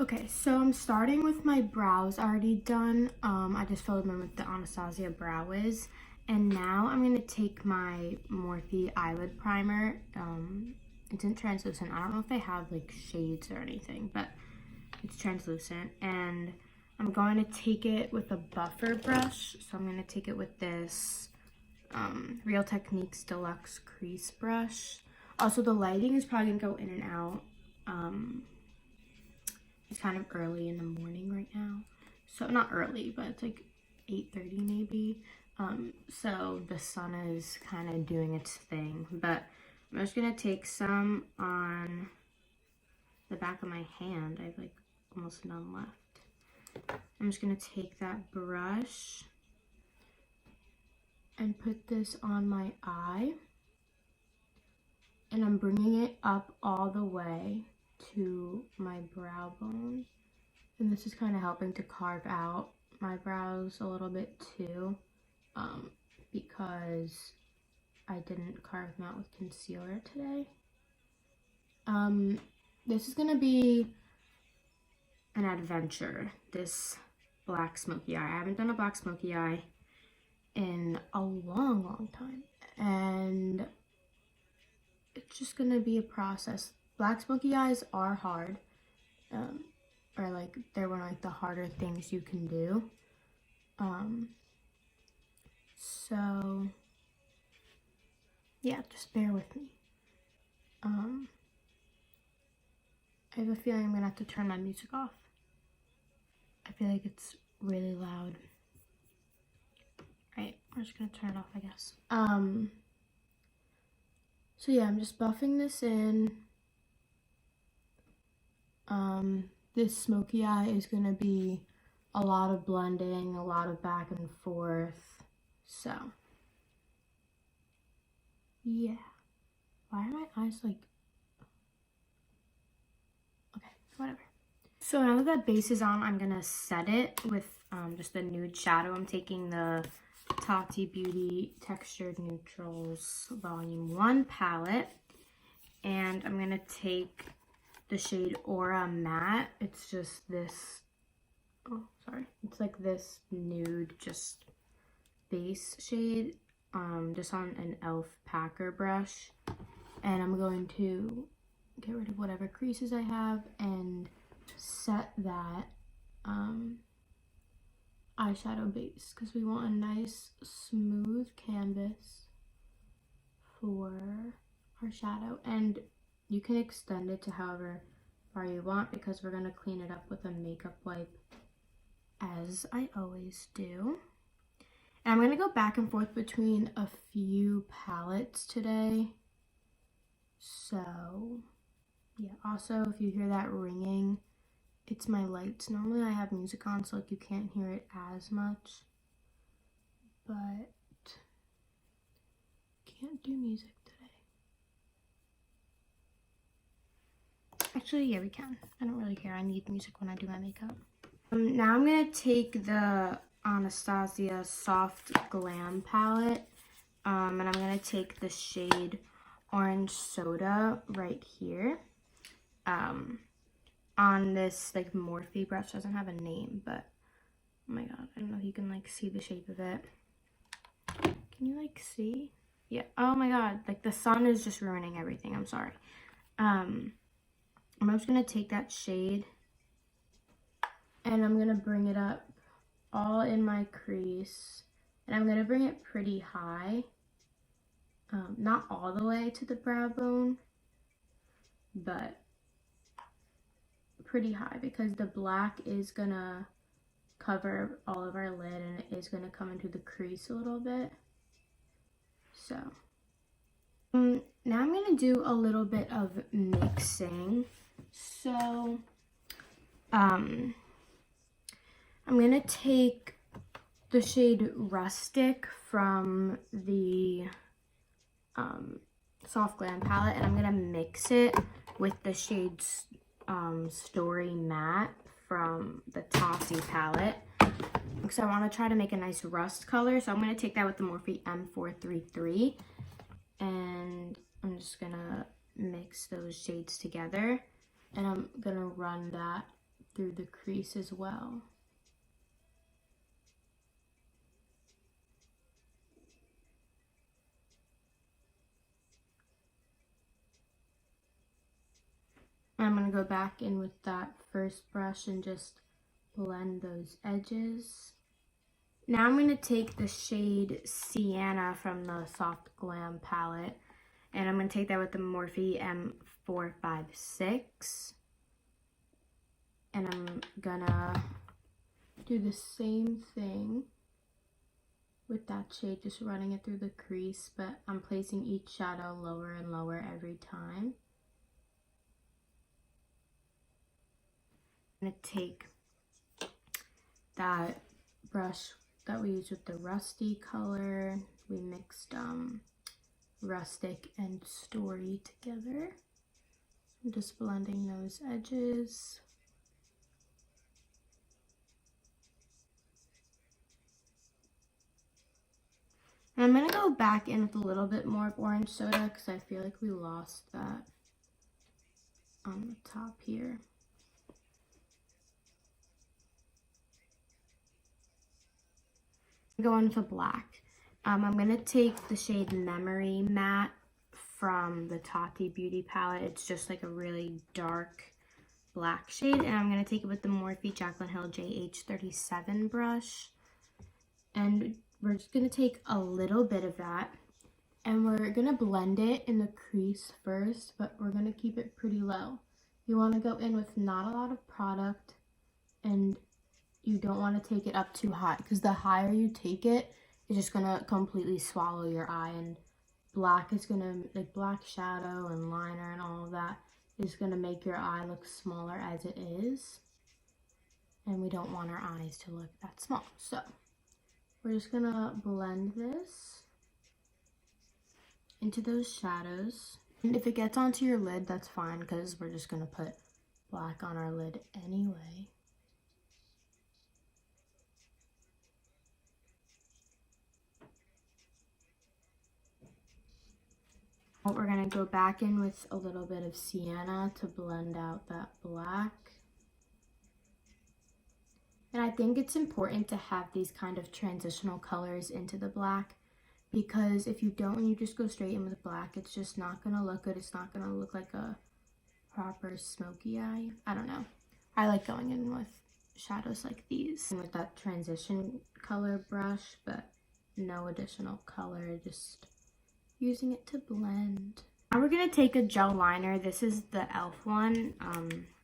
Okay, so I'm starting with my brows already done. I just filled them in with the Anastasia Brow Wiz. And now I'm going to take my Morphe eyelid primer. It's in translucent. I don't know if they have like shades or anything, but it's translucent. And I'm going to take it with a buffer brush. So I'm going to take it with this Real Techniques Deluxe Crease Brush. Also, the lighting is probably going to go in and out. It's kind of early in the morning right now. So not early, but it's like 8:30 maybe. So the sun is kind of doing its thing. But I'm just gonna take some on the back of my hand. I have like almost none left. I'm just gonna take that brush and put this on my eye. And I'm bringing it up all the way to my brow bone, and this is kind of helping to carve out my brows a little bit too, because I didn't carve them out with concealer today. This is gonna be an adventure, this black smoky eye. I haven't done a black smoky eye in a long time, and it's just gonna be a process. Black smoky eyes are hard, or like they're one of like the harder things you can do. So yeah, just bear with me. I have a feeling I'm gonna have to turn my music off. I feel like it's really loud. Right, we're just gonna turn it off, I guess. So yeah, I'm just buffing this in. This smoky eye is gonna be a lot of blending, a lot of back and forth. So yeah. Why are my eyes like, okay, whatever. So now that that base is on, I'm gonna set it with just a nude shadow. I'm taking the Tati Beauty Textured Neutrals Volume 1 palette, and I'm gonna take the shade Aura Matte. It's just this, it's like this nude, just base shade, just on an e.l.f. packer brush. And I'm going to get rid of whatever creases I have and set that eyeshadow base, because we want a nice smooth canvas for our shadow. And you can extend it to however far you want, because we're going to clean it up with a makeup wipe, as I always do. And I'm going to go back and forth between a few palettes today. So yeah, also if you hear that ringing, it's my lights. Normally I have music on, so like you can't hear it as much, but can't do music today. Actually, yeah, we can. I don't really care. I need music when I do my makeup. Now I'm gonna take the Anastasia Soft Glam palette, and I'm gonna take the shade Orange Soda right here. On this like Morphe brush. Doesn't have a name, but oh my god, I don't know if you can like see the shape of it. Can you like see? Yeah. Oh my god, like the sun is just ruining everything. I'm sorry. I'm just gonna take that shade and I'm gonna bring it up all in my crease, and I'm gonna bring it pretty high, not all the way to the brow bone, but pretty high, because the black is gonna cover all of our lid and it is gonna come into the crease a little bit. So now I'm gonna do a little bit of mixing. So I'm gonna take the shade Rustic from the Soft Glam palette, and I'm gonna mix it with the shades Story Matte from the Tati palette, because I want to try to make a nice rust color. So I'm going to take that with the Morphe M433, and I'm just going to mix those shades together, and I'm going to run that through the crease as well. I'm going to go back in with that first brush and just blend those edges. Now I'm going to take the shade Sienna from the Soft Glam palette, and I'm going to take that with the Morphe M456. And I'm going to do the same thing with that shade, just running it through the crease, but I'm placing each shadow lower and lower every time. I'm going to take that brush that we used with the rusty color. We mixed rustic and story together. I'm just blending those edges. And I'm going to go back in with a little bit more of orange soda because I feel like we lost that on the top here. Go into black. I'm going to take the shade Memory Matte from the Tati Beauty palette. It's just like a really dark black shade. And I'm going to take it with the Morphe Jaclyn Hill JH37 brush. And we're just going to take a little bit of that. And we're going to blend it in the crease first, but we're going to keep it pretty low. You want to go in with not a lot of product, and you don't want to take it up too high, because the higher you take it, it's just going to completely swallow your eye, and black is going to, like black shadow and liner and all of that is going to make your eye look smaller as it is, and we don't want our eyes to look that small. So we're just going to blend this into those shadows, and if it gets onto your lid, that's fine, because we're just going to put black on our lid anyway. We're going to go back in with a little bit of sienna to blend out that black. And I think it's important to have these kind of transitional colors into the black, because if you don't, when you just go straight in with black, it's just not going to look good. It's not going to look like a proper smoky eye. I don't know. I like going in with shadows like these and with that transition color brush, but no additional color, just using it to blend. Now we're going to take a gel liner. This is the e.l.f. one.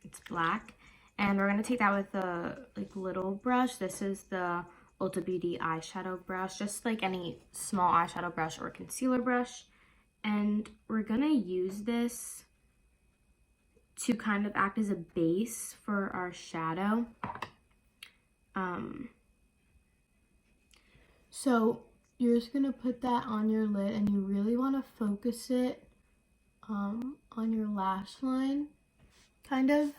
It's black. And we're going to take that with a little brush. This is the Ulta Beauty eyeshadow brush, just like any small eyeshadow brush or concealer brush. And we're going to use this to kind of act as a base for our shadow. So you're just going to put that on your lid, and you really want to focus it on your lash line, kind of,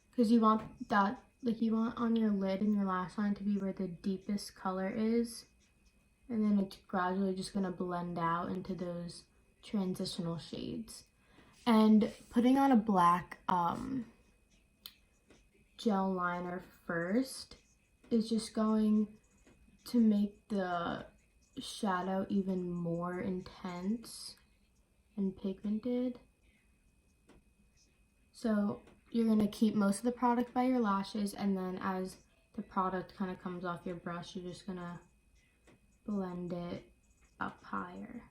because you want that, like you want on your lid and your lash line to be where the deepest color is, and then it's gradually just going to blend out into those transitional shades. And putting on a black gel liner first is just going to make the shadow even more intense and pigmented. So you're going to keep most of the product by your lashes, and then as the product kind of comes off your brush, you're just going to blend it up higher.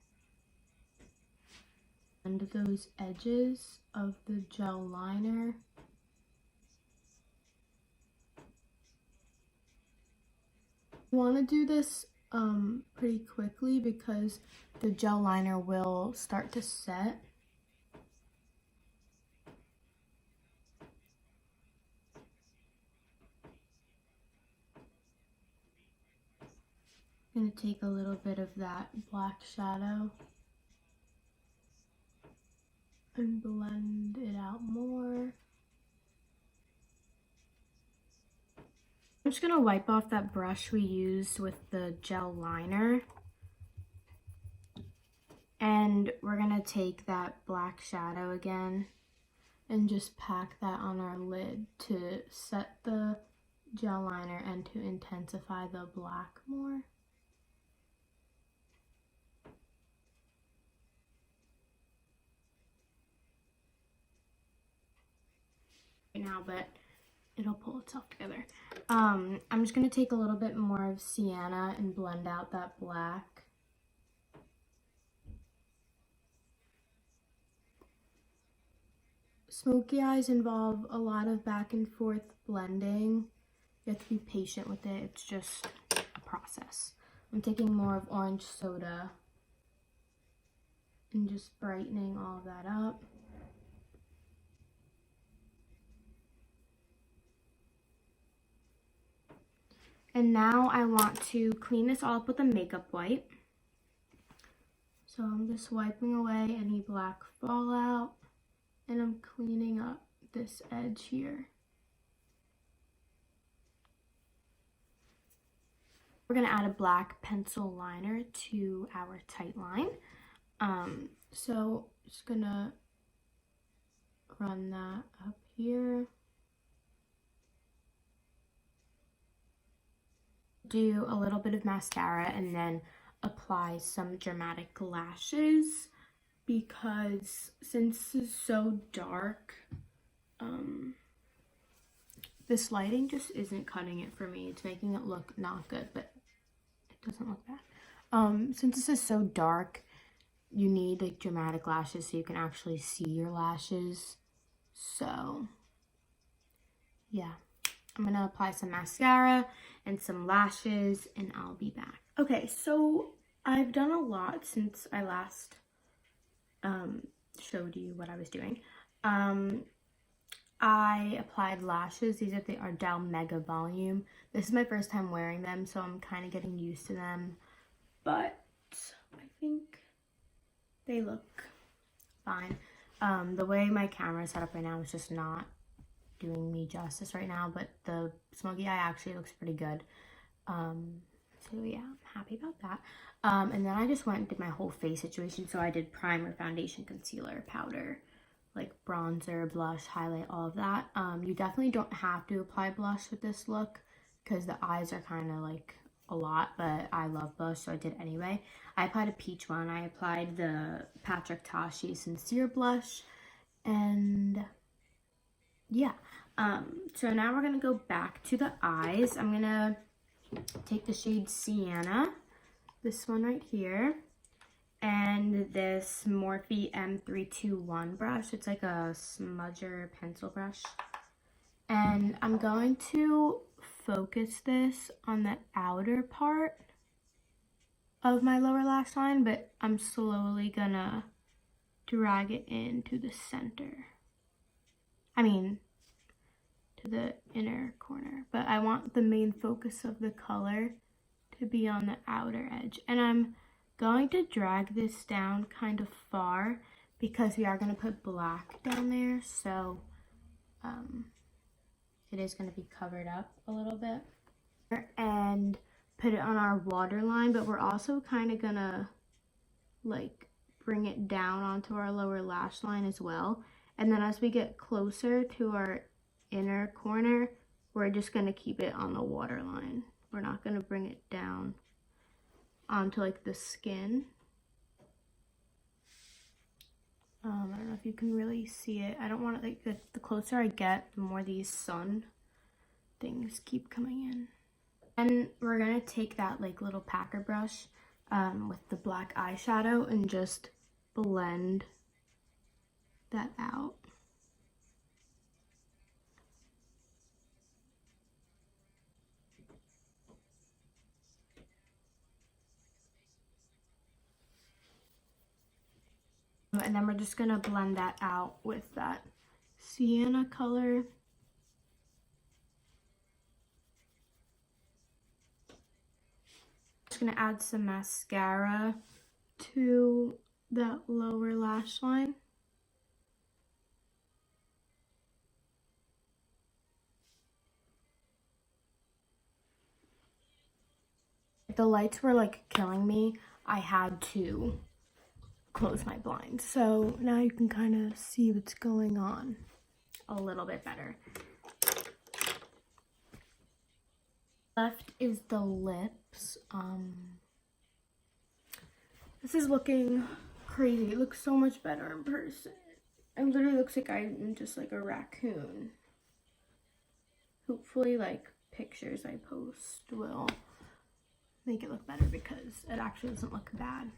And those edges of the gel liner. You want to do this pretty quickly because the gel liner will start to set. I'm going to take a little bit of that black shadow and blend it out more. I'm just going to wipe off that brush we used with the gel liner. And we're going to take that black shadow again and just pack that on our lid to set the gel liner and to intensify the black more. Right now, but it'll pull itself together. I'm just going to take a little bit more of sienna and blend out that black. Smoky eyes involve a lot of back and forth blending. You have to be patient with it. It's just a process. I'm taking more of orange soda and just brightening all of that up. And now I want to clean this all up with a makeup wipe. So I'm just wiping away any black fallout, and I'm cleaning up this edge here. We're gonna add a black pencil liner to our tight line. So just gonna run that up here. Do a little bit of mascara and then apply some dramatic lashes, because since this is so dark, this lighting just isn't cutting it for me. It's making it look not good, but it doesn't look bad. Since this is so dark, you need like dramatic lashes so you can actually see your lashes. So yeah, I'm gonna apply some mascara and some lashes and I'll be back. Okay, so I've done a lot since I last showed you what I was doing. I applied lashes. These are the Ardell Mega Volume. This is my first time wearing them, so I'm kind of getting used to them, but I think they look fine. The way my camera is set up right now is just not doing me justice right now, but the Smokey Eye actually looks pretty good. So yeah, I'm happy about that. And then I just went and did my whole face situation. So I did primer, foundation, concealer, powder, like bronzer, blush, highlight, all of that. You definitely don't have to apply blush with this look because the eyes are kind of like a lot, but I love blush, so I did anyway. I applied a peach one. I applied the Patrick Tashi Sincere blush, and yeah. So now we're gonna go back to the eyes. I'm gonna take the shade Sienna, this one right here, and this Morphe M321 brush. It's like a smudger pencil brush. And I'm going to focus this on the outer part of my lower lash line, but I'm slowly gonna drag it into the center. I mean, to the inner corner, but I want the main focus of the color to be on the outer edge. And I'm going to drag this down kind of far because we are going to put black down there, so it is going to be covered up a little bit. And put it on our waterline, but we're also kind of going to like bring it down onto our lower lash line as well. And then as we get closer to our inner corner, we're just going to keep it on the waterline. We're not going to bring it down onto like the skin. I don't know if you can really see it. I don't want it, like the closer I get, the more these sun things keep coming in. And we're going to take that like little packer brush with the black eyeshadow and just blend that out. And then we're just gonna blend that out with that sienna color. Just gonna add some mascara to that lower lash line. The lights were like killing me. I had to close my blinds, so now you can kind of see what's going on. a little bit better. Left is the lips. This is looking crazy. It looks so much better in person. It literally looks like I'm just like a raccoon. Hopefully, like, pictures I post will make it look better because it actually doesn't look bad.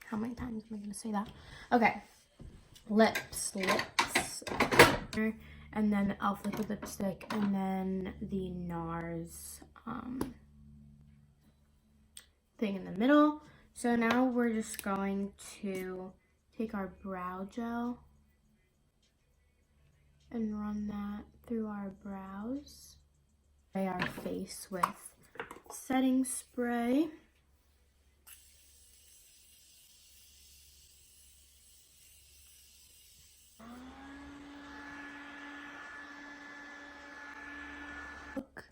How many times am I going to say that? Okay. Lips. And then the e.l.f. liquid lipstick. And then the NARS thing in the middle. So now we're just going to take our brow gel and run that through our brows. Spray our face with setting spray. Look,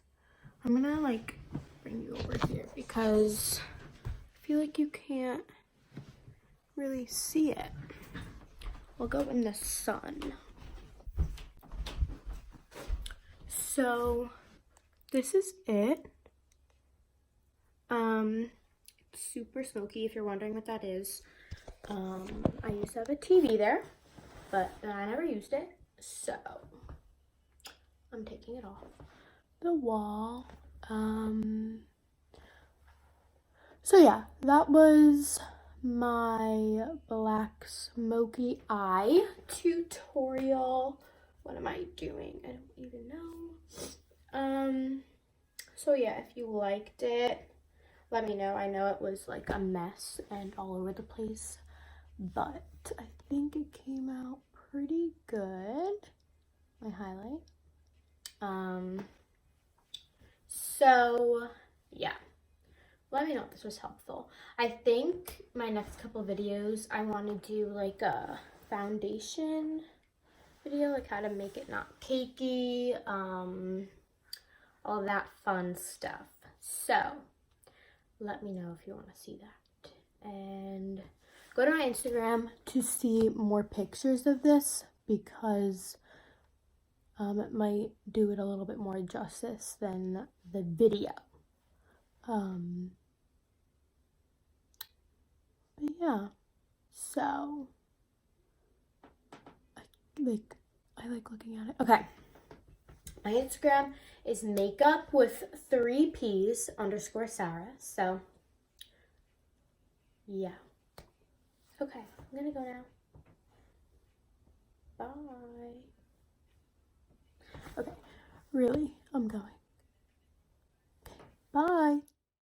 I'm gonna like bring you over here because I feel like you can't really see it. We'll go in the sun. So this is it. It's super smoky if you're wondering what that is. I used to have a TV there, but I never used it, so I'm taking it off the wall. So yeah, that was my black smoky eye tutorial. What am I doing? I don't even know. So yeah, if you liked it, let me know. I know it was like a mess and all over the place, but I think it came out pretty good. My highlight. So yeah, let me know if this was helpful. I think my next couple videos, I want to do like a foundation video, like how to make it not cakey, all that fun stuff. So let me know if you want to see that. And go to my Instagram to see more pictures of this because it might do it a little bit more justice than the video. But yeah, so I like looking at it. Okay, my Instagram is makeup with 3 P's _ Sarah. So yeah. Okay, I'm gonna go now. Bye. Okay, really, I'm going.